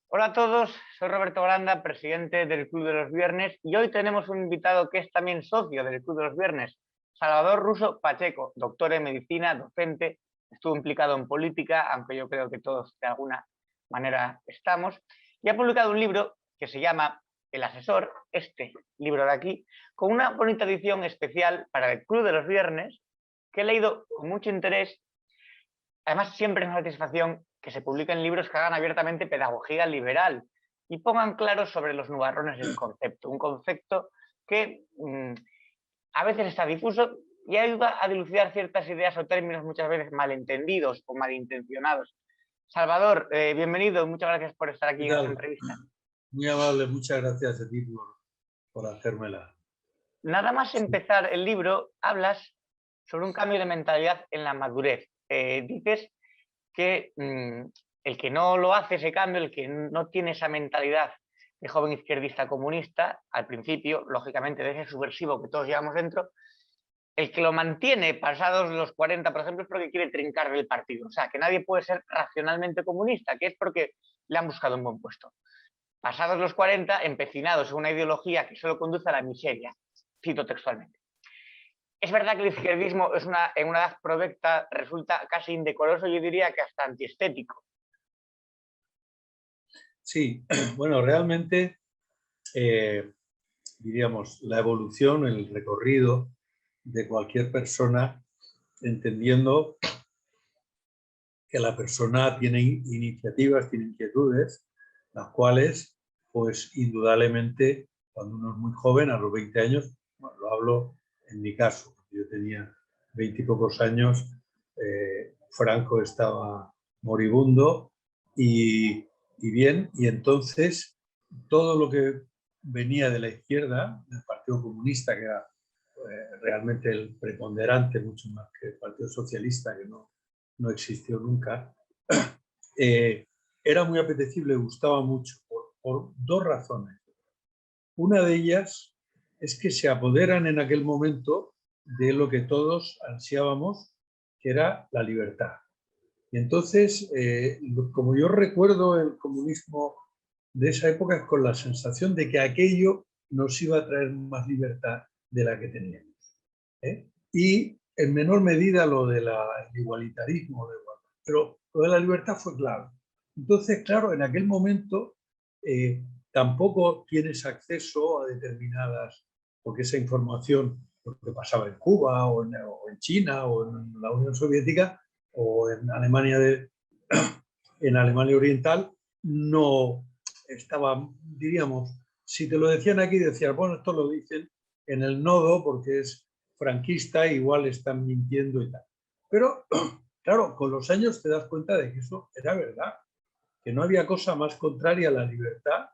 Hola a todos, soy Roberto Granda, presidente del Club de los Viernes, y hoy tenemos un invitado que es también socio del Club de los Viernes, Salvador Russo Pacheco, doctor en medicina, docente, estuvo implicado en política, aunque yo creo que todos de alguna manera estamos, y ha publicado un libro que se llama El Asesor, este libro de aquí, con una bonita edición especial para el Club de los Viernes, que he leído con mucho interés. Además, siempre es una satisfacción que se publiquen libros que hagan abiertamente pedagogía liberal y pongan claros sobre los nubarrones del concepto. Un concepto que a veces está difuso y ayuda a dilucidar ciertas ideas o términos muchas veces malentendidos o malintencionados. Salvador, bienvenido, muchas gracias por estar aquí ¿Qué en esta tal? entrevista. Muy amable, muchas gracias a ti por hacérmela. Nada más Sí, empezar el libro, hablas sobre un cambio de mentalidad en la madurez. Dices que el que no lo hace ese cambio, el que no tiene esa mentalidad de joven izquierdista comunista, al principio, lógicamente, de ese subversivo que todos llevamos dentro, el que lo mantiene pasados los 40, por ejemplo, es porque quiere trincar del partido. O sea, que nadie puede ser racionalmente comunista, que es porque le han buscado un buen puesto. Pasados los 40, empecinados en una ideología que solo conduce a la miseria, cito textualmente. Es verdad que el izquierdismo en una edad provecta resulta casi indecoroso, yo diría que hasta antiestético. sí, bueno, realmente, diríamos, la evolución, el recorrido de cualquier persona, entendiendo que la persona tiene iniciativas, tiene inquietudes, las cuales, pues indudablemente, cuando uno es muy joven, a los 20 años, bueno, lo hablo en mi caso, yo tenía 20 y pocos años, Franco estaba moribundo y bien, y entonces todo lo que venía de la izquierda, del Partido Comunista, que era realmente el preponderante, mucho más que el Partido Socialista, que no existió nunca, era muy apetecible, gustaba mucho, por dos razones. Una de ellas es que se apoderan en aquel momento de lo que todos ansiábamos, que era la libertad. Y entonces, como yo recuerdo el comunismo de esa época, es con la sensación de que aquello nos iba a traer más libertad de la que teníamos. Y en menor medida lo del igualitarismo, pero lo de la libertad fue clave. Entonces, claro, en aquel momento tampoco tienes acceso a determinadas, porque esa información, lo que pasaba en Cuba o en China o en la Unión Soviética o en en Alemania Oriental, no estaba, diríamos, si te lo decían aquí, decías, bueno, esto lo dicen en el nodo porque es franquista, igual están mintiendo y tal. Pero, claro, con los años te das cuenta de que eso era verdad, que no había cosa más contraria a la libertad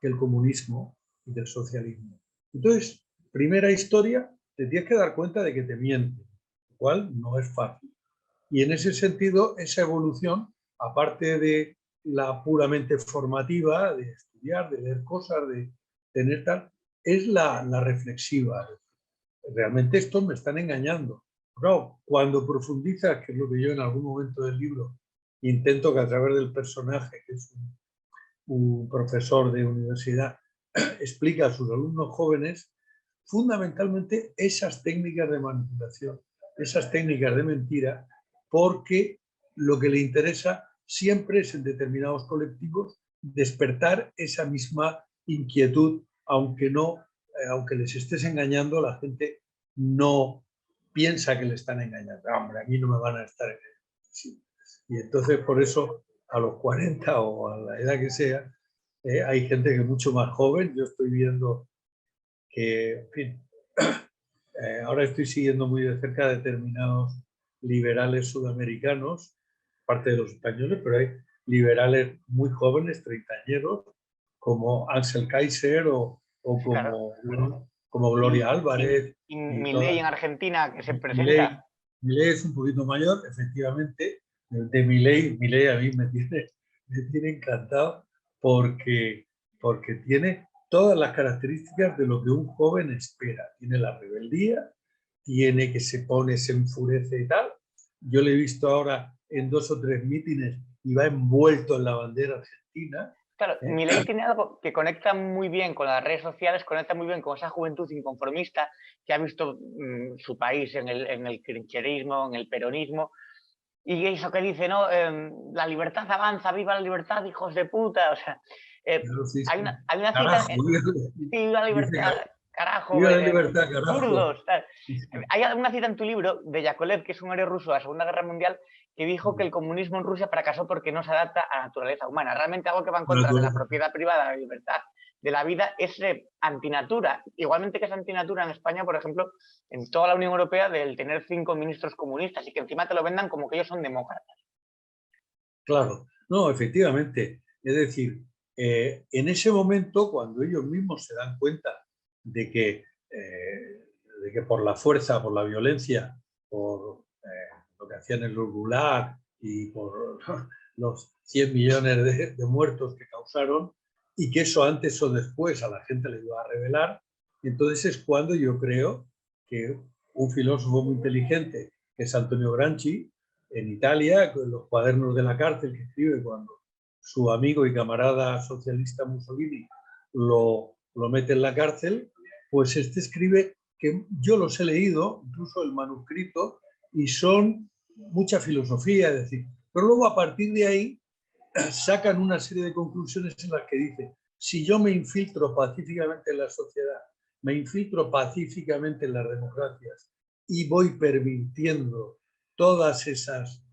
que el comunismo y el socialismo. Entonces, primera historia, te tienes que dar cuenta de que te mienten, lo cual no es fácil. Y en ese sentido, esa evolución, aparte de la puramente formativa, de estudiar, de leer cosas, de tener tal, es la reflexiva. Realmente estos me están engañando. Claro, cuando profundizas, que es lo que yo en algún momento del libro intento que a través del personaje, que es un profesor de universidad, explica a sus alumnos jóvenes fundamentalmente esas técnicas de manipulación, esas técnicas de mentira, porque lo que le interesa siempre es en determinados colectivos despertar esa misma inquietud, aunque no, aunque les estés engañando, la gente no piensa que le están engañando. Hombre, a mí no me van a estar engañando. Sí. Y entonces por eso a los 40 o a la edad que sea, hay gente que es mucho más joven. Yo estoy viendo que, en fin, ahora estoy siguiendo muy de cerca determinados liberales sudamericanos, parte de los españoles, pero hay liberales muy jóvenes, treintañeros, como Axel Kaiser o Claro. como Gloria Álvarez Y y Milei todas. en Argentina, que se presenta. Milei, Milei es un poquito mayor, efectivamente. De Milei a mí me tiene encantado porque, porque tiene todas las características de lo que un joven espera. Tiene la rebeldía, tiene que se pone, se enfurece y tal. Yo le he visto ahora en 2 o 3 mítines y va envuelto en la bandera argentina. Claro, ¿eh? Milei tiene algo que conecta muy bien con las redes sociales, conecta muy bien con esa juventud inconformista que ha visto su país en el trincherismo, en el peronismo, y eso que dice, ¿no? La libertad avanza, viva la libertad, hijos de puta. O sea, Claro, sí, sí. hay una cita, Carajo, sí, viva la dice, libertad, carajo, viva la libertad, carajo. zurdos, tal. Sí, sí. Hay una cita en tu libro de Yakolev, que es un héroe ruso de la Segunda Guerra Mundial, que dijo que el comunismo en Rusia fracasó porque no se adapta a la naturaleza humana. Realmente algo que va en contra de la propiedad privada, de la libertad, de la vida, es antinatura. Igualmente que es antinatura en España, por ejemplo, en toda la Unión Europea, del tener 5 ministros comunistas y que encima te lo vendan como que ellos son demócratas. Claro, no, efectivamente. Es decir, en ese momento, cuando ellos mismos se dan cuenta de que por la fuerza, por la violencia, por lo que hacían en los Gulag y por los 100 millones de muertos que causaron, y que eso antes o después a la gente le iba a revelar, entonces es cuando yo creo que un filósofo muy inteligente, que es Antonio Gramsci, en Italia, con los cuadernos de la cárcel que escribe cuando su amigo y camarada socialista Mussolini lo mete en la cárcel, pues este escribe que yo los he leído, incluso el manuscrito, y son mucha filosofía, es decir, pero luego a partir de ahí sacan una serie de conclusiones en las que dice, si yo me infiltro pacíficamente en la sociedad, me infiltro pacíficamente en las democracias y voy pervirtiendo todas esas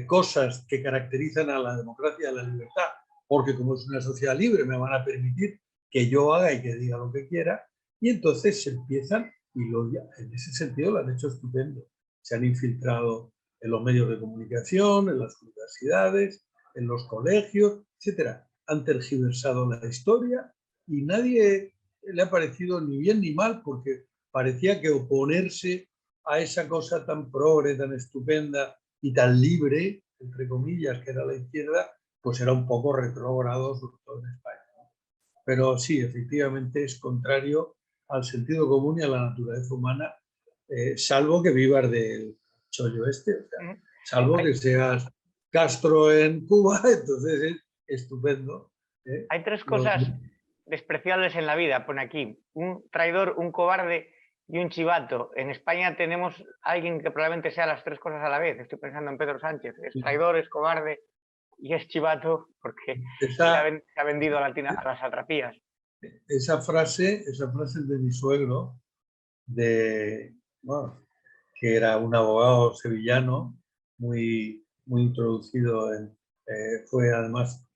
cosas que caracterizan a la democracia y a la libertad, porque como es una sociedad libre me van a permitir que yo haga y que diga lo que quiera, y entonces se empiezan, en ese sentido lo han hecho estupendo. Se han infiltrado en los medios de comunicación, en las universidades, en los colegios, etcétera. Han tergiversado la historia y nadie le ha parecido ni bien ni mal, porque parecía que oponerse a esa cosa tan progre, tan estupenda y tan libre, entre comillas, que era la izquierda, pues era un poco retrógrado, sobre todo en España. Pero sí, efectivamente es contrario al sentido común y a la naturaleza humana, salvo que vivas del chollo este, o sea, salvo Hay, que seas Castro en Cuba, entonces es estupendo. ¿eh? hay tres cosas despreciables en la vida, pone aquí: un traidor, un cobarde y un chivato. En España tenemos a alguien que probablemente sea las tres cosas a la vez. Estoy pensando en Pedro Sánchez. Es traidor, es cobarde y es chivato porque esa, se ha vendido a las satrapías. esa frase es de mi suegro, bueno, que era un abogado sevillano muy introducido fue además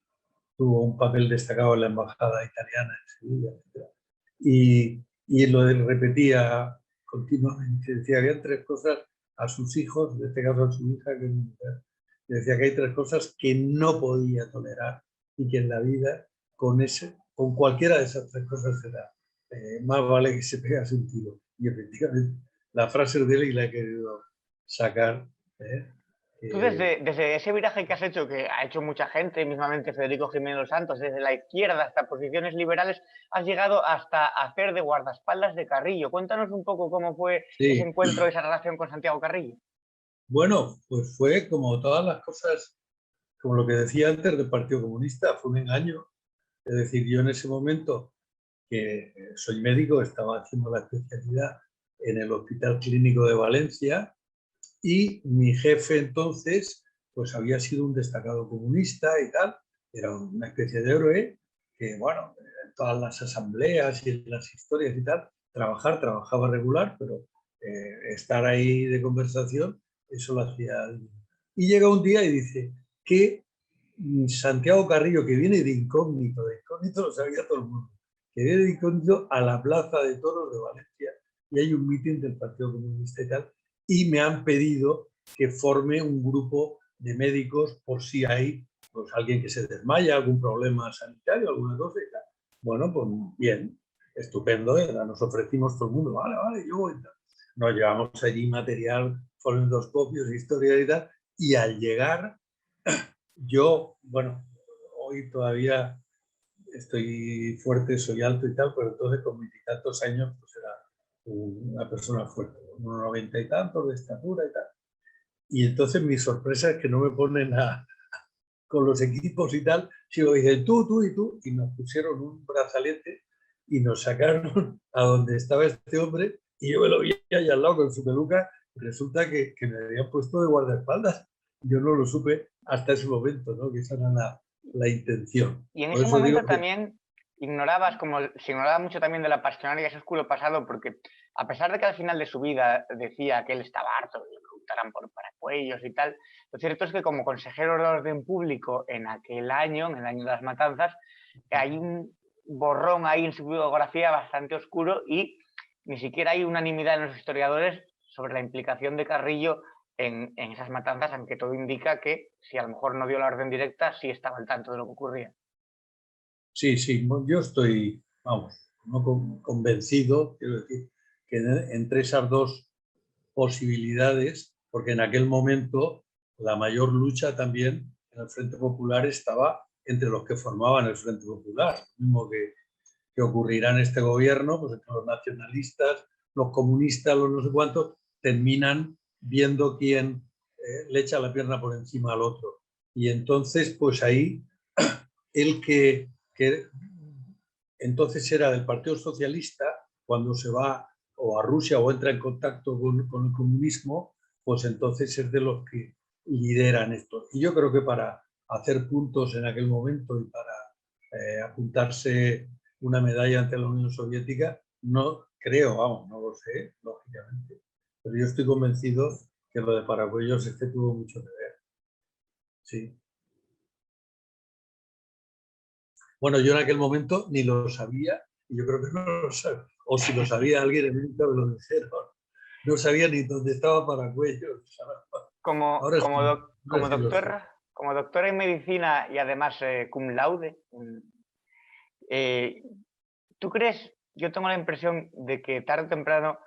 tuvo un papel destacado en la embajada italiana en Sevilla, etc. Y lo repetía continuamente, decía que había tres cosas a sus hijos, en este caso a su hija, que es mi mujer, decía que hay tres cosas que no podía tolerar y que en la vida con cualquiera de esas tres cosas se da. Más vale que se pegase un tiro. Y efectivamente, la frase de él y la he querido sacar. ¿eh? Tú Eh, desde ese viraje que has hecho, que ha hecho mucha gente, mismamente Federico Jiménez Los Santos, desde la izquierda hasta posiciones liberales, has llegado hasta hacer de guardaespaldas de Carrillo. Cuéntanos un poco cómo fue ese sí, encuentro, esa relación con Santiago Carrillo. bueno, pues fue como todas las cosas, como lo que decía antes del Partido Comunista, fue un engaño. Es decir, yo en ese momento, que soy médico, estaba haciendo la especialidad en el Hospital Clínico de Valencia y mi jefe entonces, pues había sido un destacado comunista y tal, era una especie de héroe que, bueno, en todas las asambleas y en las historias y tal, trabajaba regular, pero estar ahí de conversación, eso lo hacía. Y llega un día y dice que Santiago Carrillo, que viene de incógnito lo sabía todo el mundo, que viene de incógnito a la Plaza de Toros de Valencia y hay un mitin del Partido Comunista y tal, y me han pedido que forme un grupo de médicos por si hay pues, alguien que se desmaya, algún problema sanitario, alguna cosa y tal. Bueno, pues bien, estupendo, ¿eh? Nos ofrecimos todo el mundo, vale, yo voy. Nos llevamos allí material, endoscopios, historias y tal, y al llegar yo, bueno, hoy todavía estoy fuerte, soy alto y tal, pero entonces con 20 y tantos años pues era una persona fuerte, unos 90 y tantos de estatura y tal. Y entonces mi sorpresa es que no me ponen con los equipos y tal, sino dicen tú y tú, y nos pusieron un brazalete y nos sacaron a donde estaba este hombre, y yo me lo vi ahí al lado con su peluca, y resulta que me habían puesto de guardaespaldas. Yo no lo supe hasta ese momento, ¿no? Que esa era la intención. Y en Por ese eso digo momento que también ignorabas, como se ignoraba mucho también de la pasional y ese oscuro pasado, porque a pesar de que al final de su vida decía que él estaba harto de que le preguntaran por paracuellos y tal, lo cierto es que como consejero de orden público en aquel año, en el año de las matanzas, hay un borrón ahí en su biografía bastante oscuro y ni siquiera hay unanimidad en los historiadores sobre la implicación de Carrillo en esas matanzas, aunque todo indica que si a lo mejor no dio la orden directa, sí estaba al tanto de lo que ocurría. sí, yo estoy, vamos, no convencido, quiero decir, que entre esas dos posibilidades, porque en aquel momento la mayor lucha también en el Frente Popular estaba entre los que formaban el Frente Popular, lo mismo que ocurrirá en este gobierno, pues entre los nacionalistas, los comunistas, los no sé cuántos, terminan viendo quién le echa la pierna por encima al otro. Y entonces, pues ahí, el que entonces era del Partido Socialista, cuando se va o a Rusia o entra en contacto con el comunismo, pues entonces es de los que lideran esto. Y yo creo que para hacer puntos en aquel momento y para apuntarse una medalla ante la Unión Soviética, no creo, vamos, no lo sé, lógicamente, pero yo estoy convencido que lo de Paracuellos es que tuvo mucho que ver. Sí. Bueno, yo en aquel momento ni lo sabía, y yo creo que no lo sabía, o si lo sabía alguien en México me lo dijeron. No sabía ni dónde estaba Paracuellos. Como, Ahora como, sí, ahora como, sí lo sé. como doctora en medicina y además cum laude, eh, ¿tú crees? Yo tengo la impresión de que tarde o temprano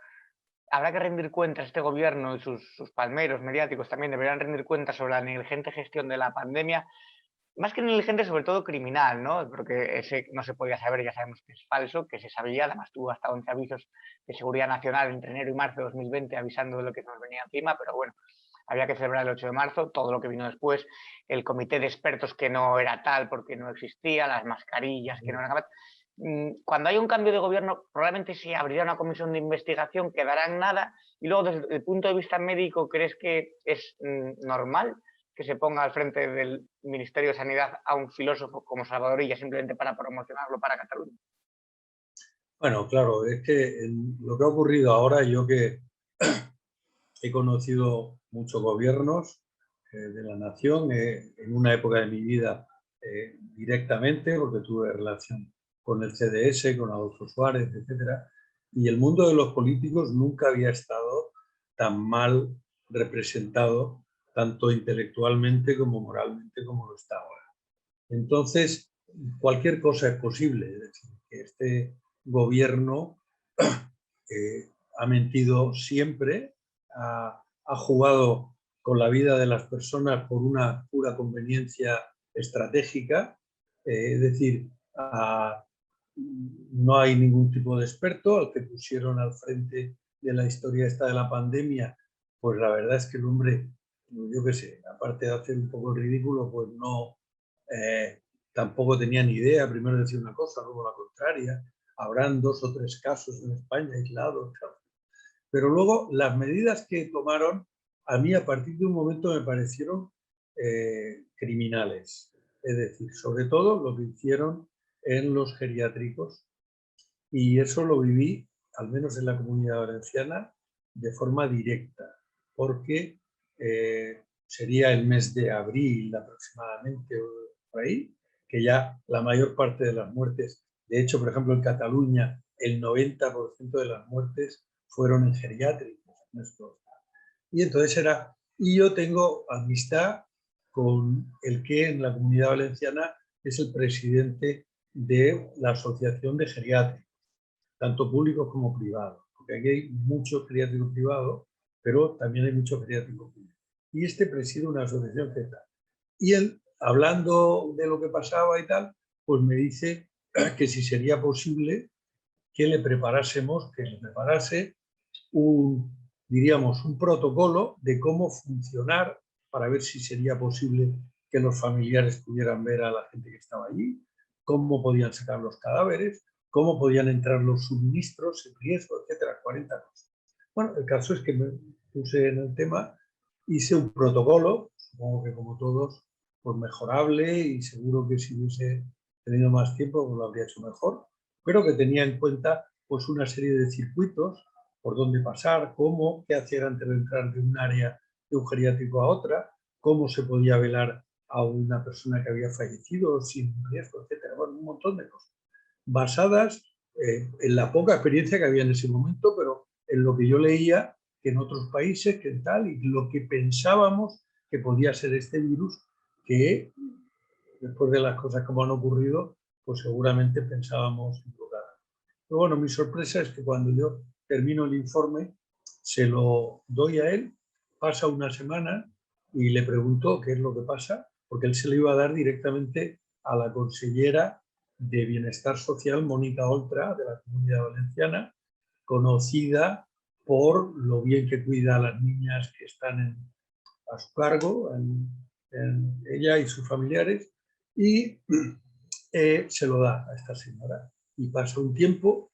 habrá que rendir cuentas, este gobierno y sus palmeros mediáticos también deberán rendir cuentas sobre la negligente gestión de la pandemia, más que negligente, sobre todo criminal, ¿no? Porque ese no se podía saber, ya sabemos que es falso, que se sabía, además tuvo hasta 11 avisos de seguridad nacional entre enero y marzo de 2020 avisando de lo que nos venía encima, pero bueno, había que celebrar el 8 de marzo, todo lo que vino después, el comité de expertos que no era tal porque no existía, las mascarillas que no eran capaces. Cuando hay un cambio de gobierno, probablemente se abrirá una comisión de investigación, quedará en nada, y luego desde el punto de vista médico, ¿crees que es normal que se ponga al frente del Ministerio de Sanidad a un filósofo como Salvador Illa simplemente para promocionarlo para Cataluña? Bueno, claro, es que lo que ha ocurrido ahora, yo que he conocido muchos gobiernos de la nación en una época de mi vida directamente, porque tuve relación con el CDS, con Adolfo Suárez, etcétera, y el mundo de los políticos nunca había estado tan mal representado, tanto intelectualmente como moralmente, como lo está ahora. Entonces, cualquier cosa es posible, es decir, que este gobierno ha mentido siempre, ha jugado con la vida de las personas por una pura conveniencia estratégica, es decir, no hay ningún tipo de experto al que pusieron al frente de la historia esta de la pandemia, pues la verdad es que el hombre, yo qué sé, aparte de hacer un poco el ridículo, pues no, tampoco tenía ni idea, primero decir una cosa, luego la contraria, habrán 2 o 3 casos en España aislados, pero luego las medidas que tomaron a mí a partir de un momento me parecieron criminales. Es decir, sobre todo lo que hicieron en los geriátricos. Y eso lo viví, al menos en la Comunidad Valenciana, de forma directa, porque sería el mes de abril aproximadamente, o por ahí, que ya la mayor parte de las muertes, de hecho, por ejemplo, en Cataluña, el 90% de las muertes fueron en geriátricos. Y entonces y yo tengo amistad con el que en la Comunidad Valenciana es el presidente de la Asociación de Geriátricos, tanto públicos como privados, porque aquí hay mucho geriátrico privado, pero también hay mucho geriátrico público. Y este preside una asociación Z. Y él, hablando de lo que pasaba y tal, pues me dice que si sería posible que le preparase diríamos, un protocolo de cómo funcionar para ver si sería posible que los familiares pudieran ver a la gente que estaba allí, cómo podían sacar los cadáveres, cómo podían entrar los suministros en riesgo, etcétera, 40 cosas. Bueno, el caso es que me puse en el tema, hice un protocolo, supongo que como todos, pues mejorable, y seguro que si hubiese tenido más tiempo pues lo habría hecho mejor, pero que tenía en cuenta pues una serie de circuitos, por dónde pasar, cómo, qué hacer antes de entrar de un área de un geriátrico a otra, cómo se podía velar a una persona que había fallecido sin riesgo, etcétera. Bueno, un montón de cosas basadas en la poca experiencia que había en ese momento, pero en lo que yo leía que en otros países, que tal, y lo que pensábamos que podía ser este virus, que después de las cosas como han ocurrido, pues seguramente pensábamos equivocadas. Pero bueno, mi sorpresa es que cuando yo termino el informe, se lo doy a él, pasa una semana y le pregunto qué es lo que pasa, porque él se lo iba a dar directamente a la consellera de Bienestar Social, Mónica Oltra, de la Comunidad Valenciana, conocida por lo bien que cuida a las niñas que están a su cargo, en ella y sus familiares, y se lo da a esta señora. Y pasa un tiempo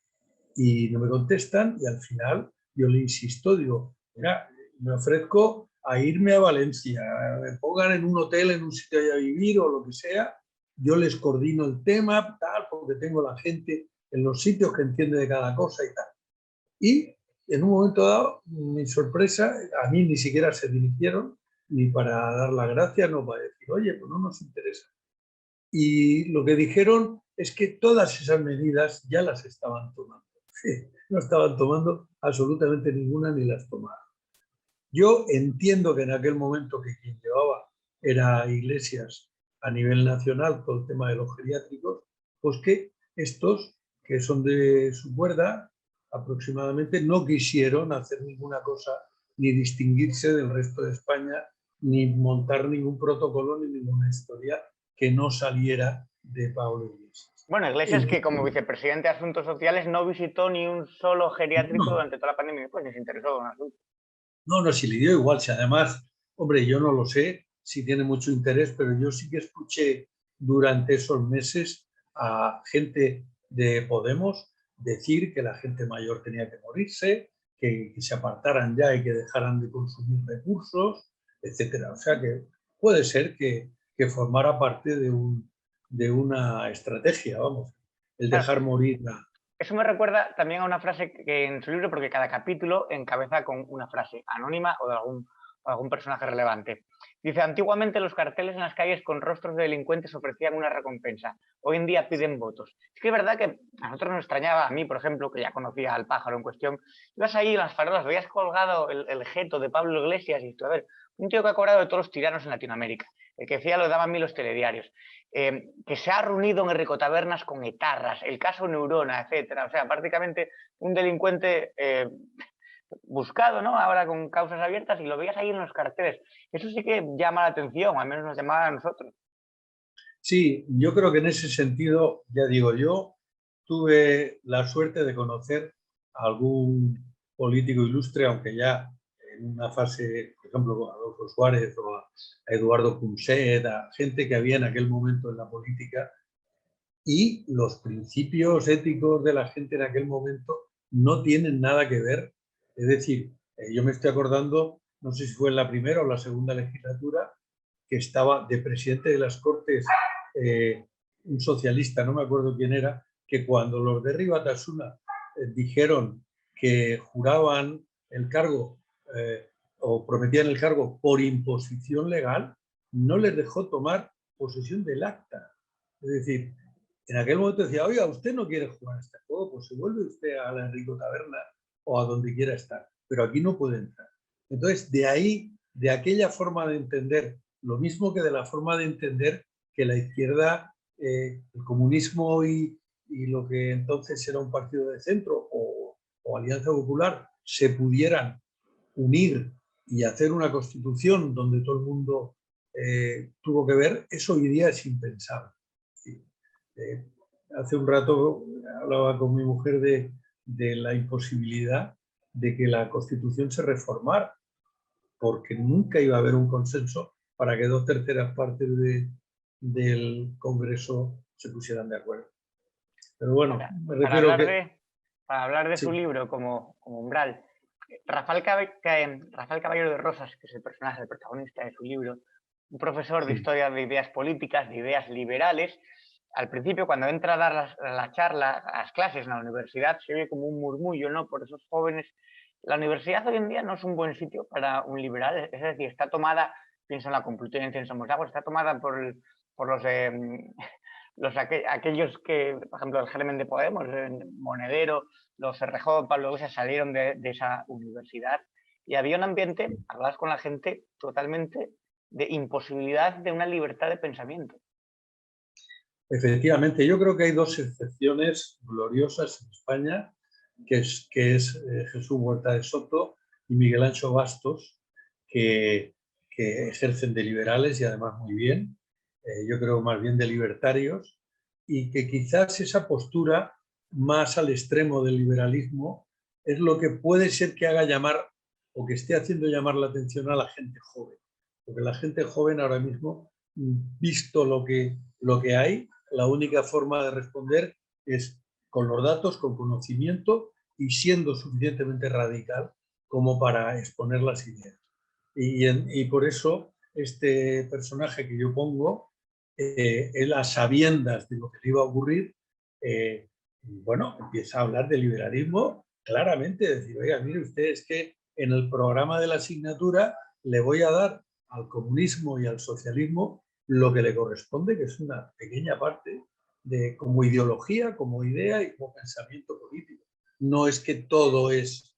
y no me contestan, y al final yo le insisto, digo, mira, me ofrezco a irme a Valencia, me pongan en un hotel, en un sitio allá a vivir o lo que sea, yo les coordino el tema, tal, porque tengo la gente en los sitios que entiende de cada cosa y tal. Y en un momento dado, mi sorpresa, a mí ni siquiera se dirigieron ni para dar las gracias, no para decir, oye, pues no nos interesa. Y lo que dijeron es que todas esas medidas ya las estaban tomando. Sí, no estaban tomando absolutamente ninguna ni las tomaron. Yo entiendo que en aquel momento que quien llevaba era Iglesias a nivel nacional con el tema de los geriátricos, pues que estos, que son de su cuerda, aproximadamente no quisieron hacer ninguna cosa, ni distinguirse del resto de España, ni montar ningún protocolo, ni ninguna historia que no saliera de Pablo Iglesias. Bueno, Iglesias, que como vicepresidente de Asuntos Sociales no visitó ni un solo geriátrico durante toda la pandemia, pues ni se interesó en el asunto. No, si le dio igual, si además, hombre, yo no lo sé si tiene mucho interés, pero yo sí que escuché durante esos meses a gente de Podemos decir que la gente mayor tenía que morirse, que se apartaran ya y que dejaran de consumir recursos, etcétera. O sea que puede ser que formara parte de una estrategia, vamos, el Claro, dejar morir a... eso me recuerda también a una frase que en su libro, porque cada capítulo encabeza con una frase anónima o de algún personaje relevante. Dice, antiguamente los carteles en las calles con rostros de delincuentes ofrecían una recompensa. Hoy en día piden votos. Es que es verdad que a nosotros nos extrañaba, a mí, por ejemplo, que ya conocía al pájaro en cuestión, ibas ahí en las farolas, veías colgado el jeto de Pablo Iglesias y tú, a ver, un tío que ha cobrado de todos los tiranos en Latinoamérica, el que decía lo daban a mí los telediarios. Que se ha reunido en Enrico Tabernas con etarras, el caso Neurona, etcétera. O sea, prácticamente un delincuente buscado, ¿no? Ahora con causas abiertas y lo veías ahí en los carteles. Eso sí que llama la atención, al menos nos llamaba a nosotros. Sí, yo creo que en ese sentido, ya digo, yo tuve la suerte de conocer a algún político ilustre, aunque ya en una fase, por ejemplo, a Adolfo Suárez o a Eduardo Punset, a gente que había en aquel momento en la política, y los principios éticos de la gente en aquel momento no tienen nada que ver. Es decir, yo me estoy acordando, no sé si fue en la primera o la segunda legislatura, que estaba de presidente de las Cortes un socialista, no me acuerdo quién era, que cuando los de Ribatasuna dijeron que juraban el cargo o prometían el cargo por imposición legal, no les dejó tomar posesión del acta. Es decir, en aquel momento decía, oiga, usted no quiere jugar a este juego, pues se vuelve usted a la Enrico Taberna o a donde quiera estar, pero aquí no puede entrar. Entonces, de ahí, de aquella forma de entender, lo mismo que de la forma de entender que la izquierda, el comunismo y lo que entonces era un partido de centro o Alianza Popular se pudieran unir y hacer una constitución donde todo el mundo tuvo que ver, eso hoy día es impensable. Hace un rato hablaba con mi mujer de la imposibilidad de que la Constitución se reformara, porque nunca iba a haber un consenso para que 2/3 partes del Congreso se pusieran de acuerdo. Pero bueno, me refiero para hablar de sí. su libro como Umbral, Rafael Caballero de Rosas, que es el personaje, el protagonista de su libro, un profesor de Sí. historia de ideas políticas, de ideas liberales, al principio cuando entra a dar la charla, las clases en la universidad, se oye como un murmullo, ¿no? Por esos jóvenes. La universidad hoy en día no es un buen sitio para un liberal, es decir, está tomada, piensa en la Complutense, en Somos Agua, está tomada por aquellos que, por ejemplo, el germen de Podemos, Monedero, los Cerrejón, Pablo Iglesias salieron de esa universidad y había un ambiente, hablabas con la gente, totalmente de imposibilidad de una libertad de pensamiento. Efectivamente, yo creo que hay dos excepciones gloriosas en España, que es Jesús Huerta de Soto y Miguel Ancho Bastos, que ejercen de liberales y además muy bien, yo creo más bien de libertarios, y que quizás esa postura más al extremo del liberalismo es lo que puede ser que haga llamar o que esté haciendo llamar la atención a la gente joven. Porque la gente joven ahora mismo, visto lo que hay, la única forma de responder es con los datos, con conocimiento y siendo suficientemente radical como para exponer las ideas. Y por eso este personaje que yo pongo, él a sabiendas de lo que le iba a ocurrir, bueno, empieza a hablar de liberalismo claramente, decir, oiga, mire usted, es que en el programa de la asignatura le voy a dar al comunismo y al socialismo lo que le corresponde, que es una pequeña parte como ideología, como idea y como pensamiento político. No es que todo es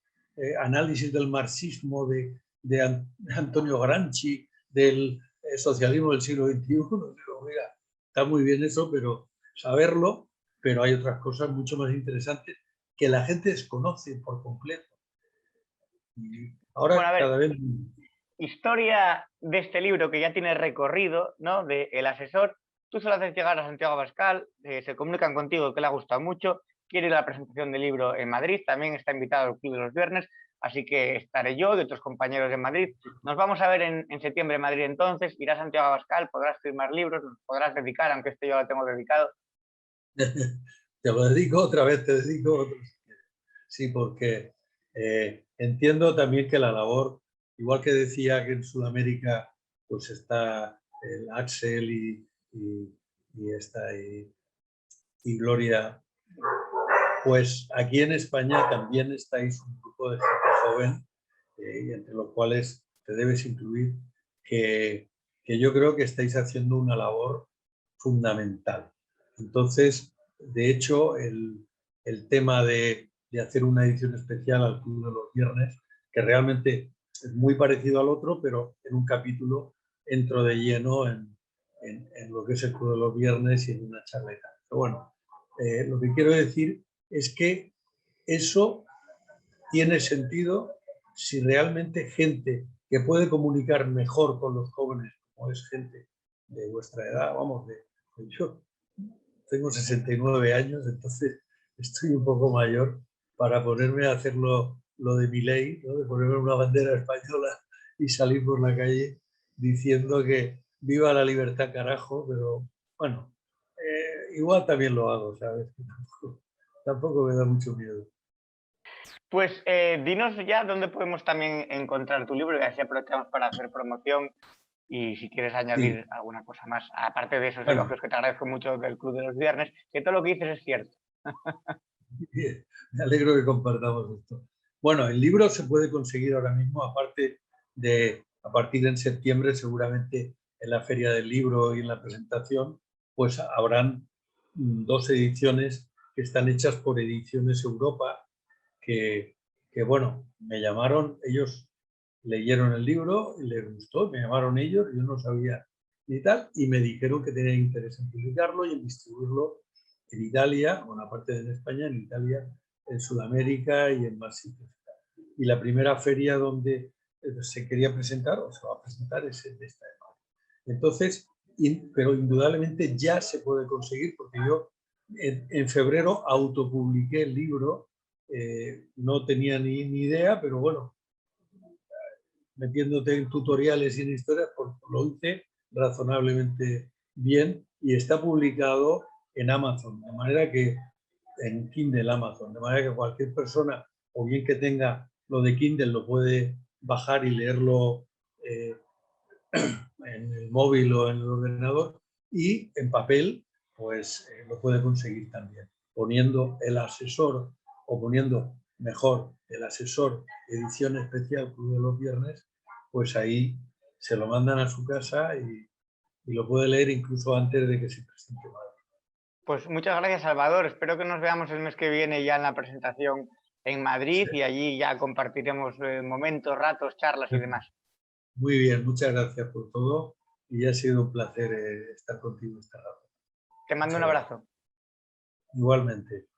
análisis del marxismo de Antonio Gramsci, del socialismo del siglo XXI. Pero, oiga, está muy bien eso, pero saberlo, pero hay otras cosas mucho más interesantes que la gente desconoce por completo. Y ahora bueno, a ver, cada vez... Historia de este libro que ya tiene recorrido, ¿no? De El asesor, tú se lo haces llegar a Santiago Abascal, se comunican contigo que le ha gustado mucho, quiere ir a la presentación del libro en Madrid, también está invitado al Club de los Viernes, así que estaré yo y otros compañeros en Madrid. Nos vamos a ver en septiembre en Madrid entonces, irás a Santiago Abascal, podrás firmar libros, nos podrás dedicar, aunque este yo lo tengo dedicado. Te lo dedico otra vez, te dedico otro. Sí, porque entiendo también que la labor, igual que decía que en Sudamérica pues está el Axel y Gloria, pues aquí en España también estáis un grupo de gente joven, y entre los cuales te debes incluir, que yo creo que estáis haciendo una labor fundamental. Entonces, de hecho, el tema de hacer una edición especial al Club de los Viernes, que realmente es muy parecido al otro, pero en un capítulo entro de lleno en lo que es el Club de los Viernes y en una charleta. Pero bueno, lo que quiero decir es que eso tiene sentido si realmente gente que puede comunicar mejor con los jóvenes, como es gente de vuestra edad, vamos, yo tengo 69 años, entonces estoy un poco mayor para ponerme a hacer lo de Milei, ¿no? De ponerme una bandera española y salir por la calle diciendo que viva la libertad, carajo, pero bueno, igual también lo hago, ¿sabes? Tampoco me da mucho miedo. Pues dinos ya dónde podemos también encontrar tu libro y así aprovechamos para hacer promoción y si quieres Sí, añadir alguna cosa más, aparte de esos bueno, elogios que te agradezco mucho del Club de los Viernes, que todo lo que dices es cierto. me alegro que compartamos esto. Bueno, el libro se puede conseguir ahora mismo, aparte de a partir de septiembre, seguramente en la Feria del Libro y en la presentación, pues habrán 2 ediciones que están hechas por Ediciones Europa, que bueno, me llamaron, ellos leyeron el libro y les gustó, me llamaron ellos, yo no sabía ni tal, y me dijeron que tenían interés en publicarlo y en distribuirlo en Italia, bueno, aparte de en España, en Italia, en Sudamérica y en más sitios. Y la primera feria donde se quería presentar, o se va a presentar, es en esta de Madrid. Entonces, pero indudablemente ya se puede conseguir, porque yo en febrero autopubliqué el libro, no tenía ni idea, pero bueno, metiéndote en tutoriales y en historias, pues lo hice razonablemente bien y está publicado en Amazon, de manera que en Kindle Amazon, de manera que cualquier persona, o bien que tenga lo de Kindle, lo puede bajar y leerlo en el móvil o en el ordenador, y en papel, pues lo puede conseguir también, poniendo el asesor, o poniendo mejor el asesor edición especial Club de los Viernes, pues ahí se lo mandan a su casa y lo puede leer incluso antes de que se presente Madrid. Pues muchas gracias, Salvador. Espero que nos veamos el mes que viene ya en la presentación en Madrid Sí. y allí ya compartiremos momentos, ratos, charlas y demás. Muy bien, muchas gracias por todo y ha sido un placer estar contigo esta tarde. Te mando un Muchas gracias. abrazo. Igualmente.